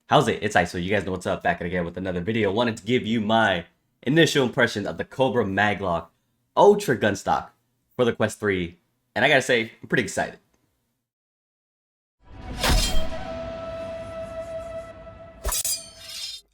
How's it? It's ISO. You guys know what's up. Back again with another video. Wanted to give you my initial impression of the Kobra Maglock Ultra Gunstock for the Quest 3. And I gotta say, I'm pretty excited.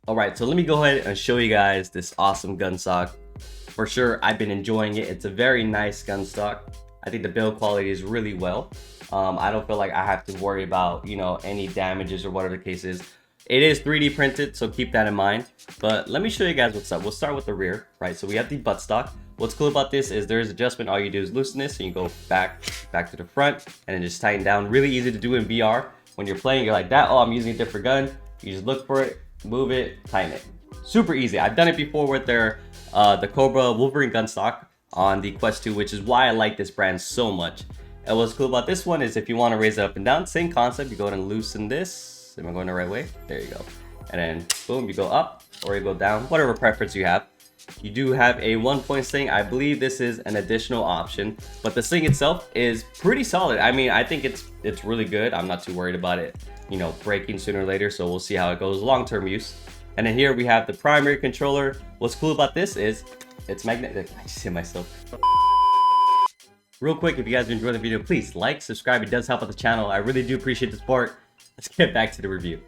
Alright, so let me go ahead and show you guys this awesome gunstock. For sure, I've been enjoying it. It's a very nice gunstock. I think the build quality is really well. I don't feel like I have to worry about, any damages or whatever the case is. It is 3D printed, so keep that in mind. But let me show you guys what's up. We'll start with the rear, right? So we have the buttstock. What's cool about this is there is adjustment. All you do is loosen this, and you go back to the front, and then just tighten down. Really easy to do in VR. When you're playing, you're like that. Oh, I'm using a different gun. You just look for it, move it, tighten it. Super easy. I've done it before with their the Kobra Wolverine gunstock on the Quest 2, which is why I like this brand so much. And what's cool about this one is if you want to raise it up and down, same concept. You go ahead and loosen this. Am I going the right way? There you go. And then boom, you go up or you go down, whatever preference you have. You do have a 1-point sling. I believe this is an additional option, but the sling itself is pretty solid. I mean, I think it's really good. I'm not too worried about it, breaking sooner or later. So we'll see how it goes long-term use. And then here we have the primary controller. What's cool about this is it's magnetic. I just hit myself. Real quick, if you guys enjoyed the video, please like, subscribe. It does help out the channel. I really do appreciate the support. Let's get back to the review.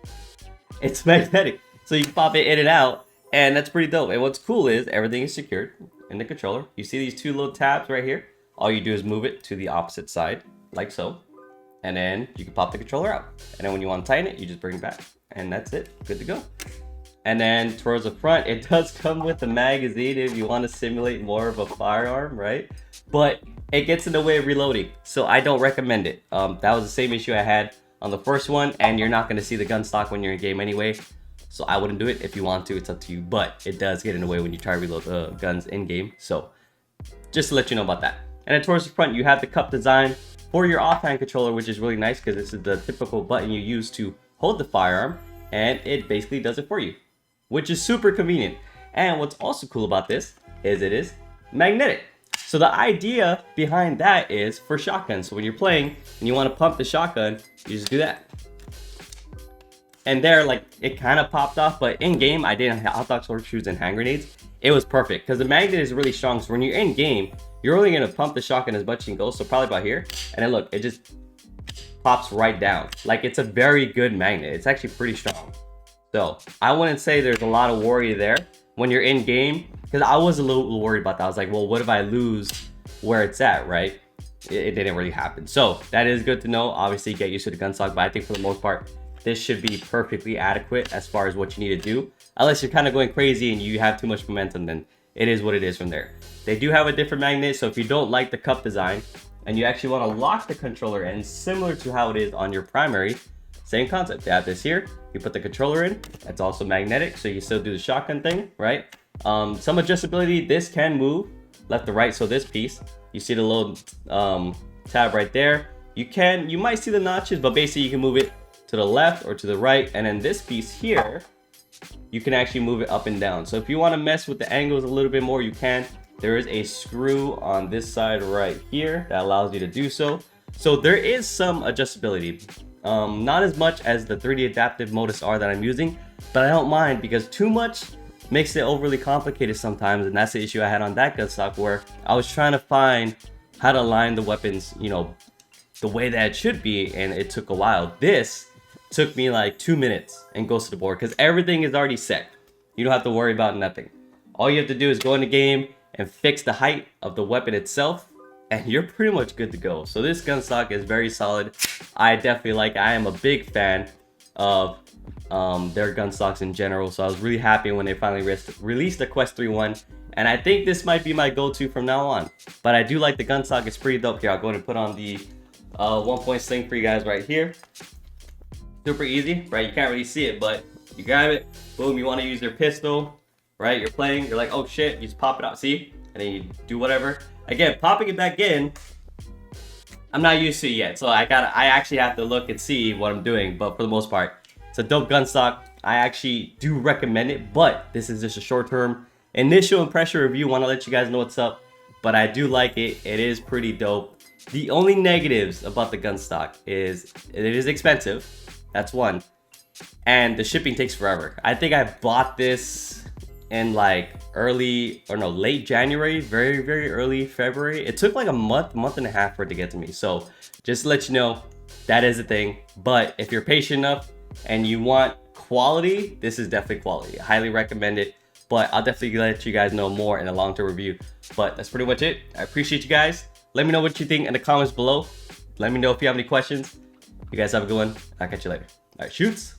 It's magnetic, so you can pop it in and out, and that's pretty dope. And what's cool is everything is secured in the controller. You see these two little tabs right here? All you do is move it to the opposite side, like so. And then you can pop the controller out. And then when you want to tighten it, you just bring it back. And that's it, good to go. And then towards the front, it does come with a magazine if you want to simulate more of a firearm, right? But it gets in the way of reloading, so I don't recommend it. That was the same issue I had on the first one, and you're not going to see the gun stock when you're in game anyway, so I wouldn't do it. If you want to, it's up to you, but it does get in the way when you try to reload guns in game, so just to let you know about that. And then towards the front, you have the cup design for your offhand controller, which is really nice because this is the typical button you use to hold the firearm, and it basically does it for you, which is super convenient. And what's also cool about this is it is magnetic. So the idea behind that is for shotguns. So when you're playing and you want to pump the shotgun, you just do that. And there, like, it kind of popped off, but in game, I didn't have hot dogs, horseshoes, and hand grenades. It was perfect because the magnet is really strong. So when you're in game, you're only going to pump the shotgun as much as you can go. So probably about here. And then look, it just pops right down. Like, it's a very good magnet. It's actually pretty strong. So I wouldn't say there's a lot of worry there when you're in game, because I was a little worried about that. I was like, well, what if I lose where it's at, right? It didn't really happen. So that is good to know. Obviously, get used to the gunstock, but I think for the most part, this should be perfectly adequate as far as what you need to do. Unless you're kind of going crazy and you have too much momentum, then it is what it is from there. They do have a different magnet, so if you don't like the cup design and you actually want to lock the controller in, similar to how it is on your primary, same concept. You have this here, you put the controller in, it's also magnetic, so you still do the shotgun thing, right? Some adjustability, this can move left to right, so this piece, you see the little tab right there. You might see the notches, but basically you can move it to the left or to the right, and then this piece here, you can actually move it up and down. So if you want to mess with the angles a little bit more, you can. There is a screw on this side right here that allows you to do so. So there is some adjustability. Not as much as the 3D adaptive ModusR that I'm using, but I don't mind because too much makes it overly complicated sometimes, and that's the issue I had on that gunstock, where I was trying to find how to align the weapons, the way that it should be, and it took a while. This took me like 2 minutes and goes to the board because everything is already set. You don't have to worry about nothing. All you have to do is go in the game and fix the height of the weapon itself, and you're pretty much good to go. So this gunstock is very solid. I am a big fan of their gunstocks in general. So I was really happy when they finally released the Quest 3 one. And I think this might be my go-to from now on. But I do like the gunstock. It's pretty dope. Here, I'll go ahead and put on the 1-point sling for you guys right here. Super easy, right? You can't really see it, but you grab it. Boom, you want to use your pistol, right? You're playing. You're like, oh shit. You just pop it out. See? And then you do whatever. Again, popping it back in, I'm not used to it yet, so I actually have to look and see what I'm doing, but for the most part, it's a dope gunstock. I actually do recommend it, but this is just a short-term initial impression review. Want to let you guys know what's up, but I do like it. It is pretty dope. The only negatives about the gunstock is it is expensive. That's one. and the shipping takes forever. I think I bought this in like late January, very early February. It took like a month and a half for it to get to me. So just to let you know, that is a thing. But if you're patient enough and you want quality, this is definitely quality. I highly recommend it. But I'll definitely let you guys know more in a long-term review. But that's pretty much it. I appreciate you guys. Let me know what you think in the comments below. Let me know if you have any questions. You guys have a good one. I'll catch you later. All right, shoots.